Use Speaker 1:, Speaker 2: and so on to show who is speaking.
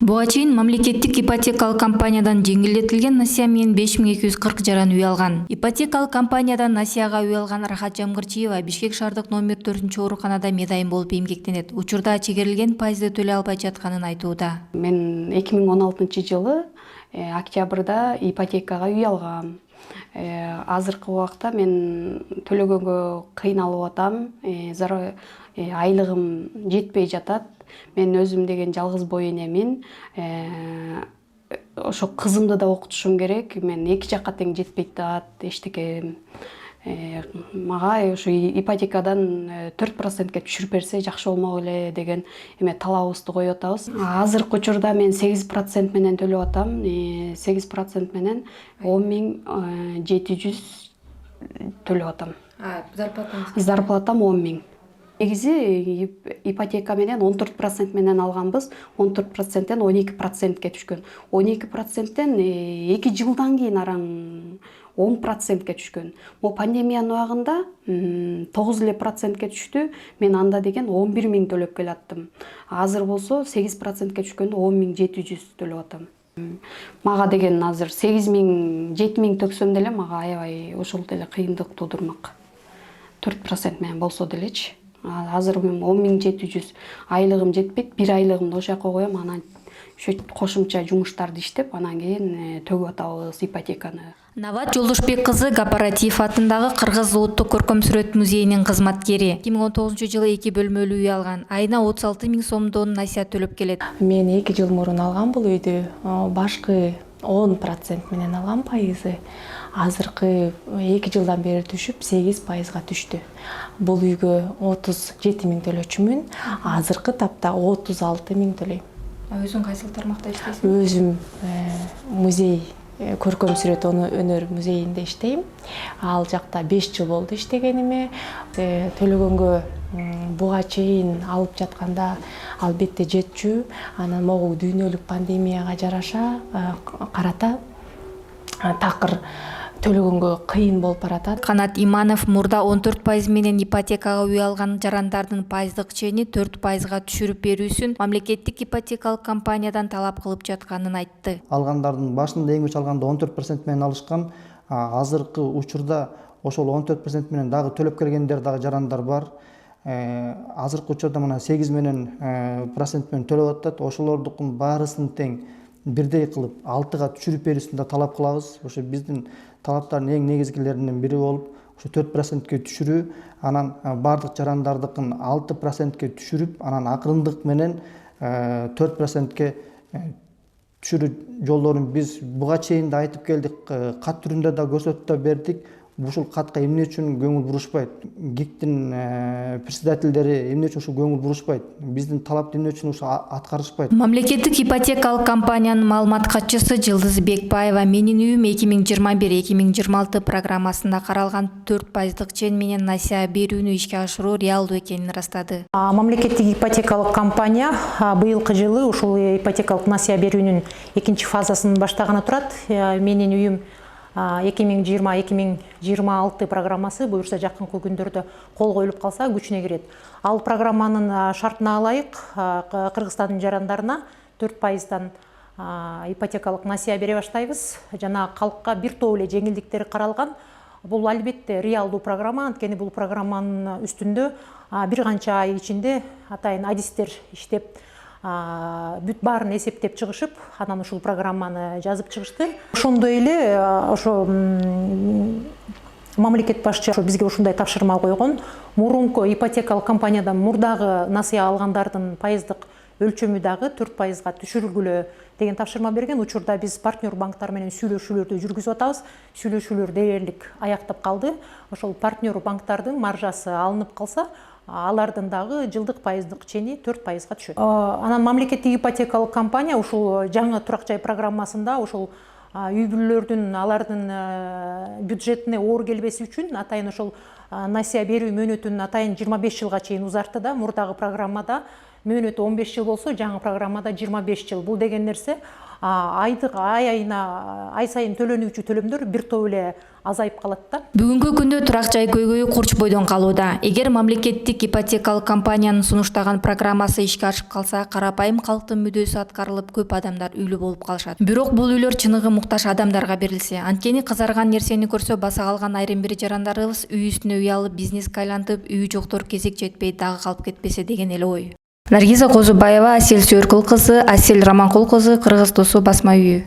Speaker 1: Буга чейин мамлекеттик ипотекалык компаниядан жеңилдетилген насыя менен 5240 жаран үй алган. Ипотекалык компаниядан насыяга үй алган Рахат Жамгырчиева Бишкек шаардык номер 4 ооруканада медайым болуп эмгектенет. Учурда чегерилген пайызды төлөй албай жатканын айтууда.
Speaker 2: Мен 2016-жылы октябрда ипотекага үй алгам. Азыркы убакта мен төлөгөнгө кыйналып атам. Айлыгым жетпей жатат. Мен өзүм деген жалгыз бой энемин. Ошо кызымды да окутушум керек. Мен эки жакка тең жетпейт атат эчтеке. Мага ошо ипотекадан 4%ке түшүрүп берсе жакшы болмок эле деген талабыбызды коюп атабыз. Азыркы учурда мен 8% менен төлөп атам. 8% менен 10.700 төлөп атам. Зарплатам 10.000. Негизи ипотека менен 14% менен алганбыз. 14%тен 12%ке түшкөн. 12%тен 2 жылдан кийин араң 10%ке түшкөн. Бул пандемиянын убагында 9% түштү. Мен анда деген 11.000 төлөп келаттым. Азыр болсо 8%ке түшкөндө 10.700 төлөп атам. Мага деген азыр 8.000, 7.000 төксөм деле мага аябай ошол деле кыйындык туудурмак. 4% менен болсо делечи. Азыр мен 10.700 айлыгым жетпейт. Бир айлыгымды ошол жака коем, анан кошумча жумуштарды иштеп, анан кийин төгүп атабыз ипотеканы.
Speaker 1: Нават Жолдошбек кызы Кооператив атындагы Кыргыз улуттук көркөм сүрөт музейинин кызматкери. 2019-жылы 2 бөлмөлүү үй алган. Айына 36.000 сомдон насыя төлөп келет.
Speaker 3: Мен 2 жыл мурун алган бул үйдү. Башкы 10% менен алган пайызы. Азыркы 2 жылдан бери түшүп 8%га түштү. Бул үйгө 37.000 төлөчүмүн. Азыркы тапта 36.000 төлөйм.
Speaker 1: Өзүң кайсыл тармакта иштейсиң?
Speaker 3: Өзүм музей көркөм сүрөт өнөр музейинде иштейм. Ал жакта 5 жыл болду иштегениме. Төлөгөнгө буга чейин алып жатканда албетте жетчү. Анан могу дүйнөлүк пандемияга жараша карата такыр төлөгөнгө кыйын болуп баратат.
Speaker 1: Канат Иманов мурда 14% менен ипотекага үй алган жарандардын пайыздык чени 4%га түшүрүп берүүсүн мамлекеттик ипотекалык компаниядан талап кылып жатканын айтты.
Speaker 4: Алгандардын башында эң көч алганда 14% менен алышкан. Азыркы учурда ошол 14% менен дагы төлөп келгендер дагы жарандар бар. Азыркы учурда мына 8 менен процент менен төлөп атат. Ошолордукун баарысын тең бирдей кылып 6га түшүрүп берүүсүн да талап кылабыз. Ошо биздин талаптардын эң негизгилеринин бири болуп, ошо 4%ке түшүрүү, анан бардык жарандардыкын 6%ке түшүрүп, анан акырындык менен 4%ке түшүрүү жолдорун биз буга чейин да айтып келдик, кат түрүндө да көрсөтүп да бердик. Ушул катка эмне үчүн көңүл бурушпайт? ГИКтин председателдери эмне үчүн ушул көңүл бурушпайт? Биздин талапты эмне үчүн ушул аткарышпайт?
Speaker 1: Мамлекеттик ипотекалык компаниянын маалымат катчысы Жылдыз Бекбаева менин үйүм 2021-2026 программасында каралган 4% чен менен насыя берүүнү ишке ашыруу реалдуу экенин ырастады.
Speaker 5: Мамлекеттик ипотекалык компания быйылкы жылы ушул ипотекалык насыя берүүнүн экинчи фазасын баштаганы турат. Менин үйүм 2020-2026 программасы буюрса жакынкы күндөрдө кол коюлуп калса күчүнө кирет. Ал программанын шартына ылайык Кыргызстандын жарандарына 4%дан ипотекалык насыя бере баштайбыз. Жана калкка бир топ эле жеңилдиктер каралган. Бул албетте реалдуу программа, анткени бул программанын үстүндө бир канча ай ичинде атайын адистер иштеп бүт баарын эсептеп чыгышып, анан ушул программаны жазып чыгышты. Ошондой эле ошо мамлекет башчы бизге ушундай тапшырма койгон. Мурунку ипотекалык компаниядан мурдагы насыя алгандардын пайыздык өлчөмү дагы 4%га түшүрүлгүлө деген тапшырма берген. Учурда биз партнер банктар менен сүйлөшүүлөрдү жүргүзүп атабыз. Сүйлөшүүлөр дээрлик аяктап калды. Ошол партнер банктардын маржасы алынып калса, алардын дагы жылдык пайыздык чени 4%га түшөт. Анан мамлекеттик ипотекалык компания ушул жаңы турак жай программасында ушул үй бүлөлөрдүн алардын бюджетине оор келбеси үчүн атайын ошол насыя берүү мөөнөтүн атайын 25 жылга чейин узартты да. Мурдагы программада мөөнөтү 15 жыл болсо, жаңы программада 25 жыл. Бул деген нерсе ай сайын төлөнүүчү төлөмдөр бир топ эле азайып калат да.
Speaker 1: Бүгүнкү күндө турак жай көйгөйү курчбойдон калууда. Эгер мамлекеттик ипотекалык компаниянын сунуштаган программасы ишке ашып калса, карапайым калктын мүдөөсү аткарылып, көп адамдар үйлүү болуп калышат. Бирок бул үйлөр чыныгы муктаж адамдарга берилсе, анткени кызарган нерсени көрсө баса калган айрым бир жарандарыбыз үй үстүнө үй алып, бизнеске айлантып, үйү жоктор кезек жетпей дагы калып кетпесе деген эле ой. Наргиза Козубаева, Асель Сүйөркул кызы, Асель Раманкул кызы, Кыргыз Досу басма үйү.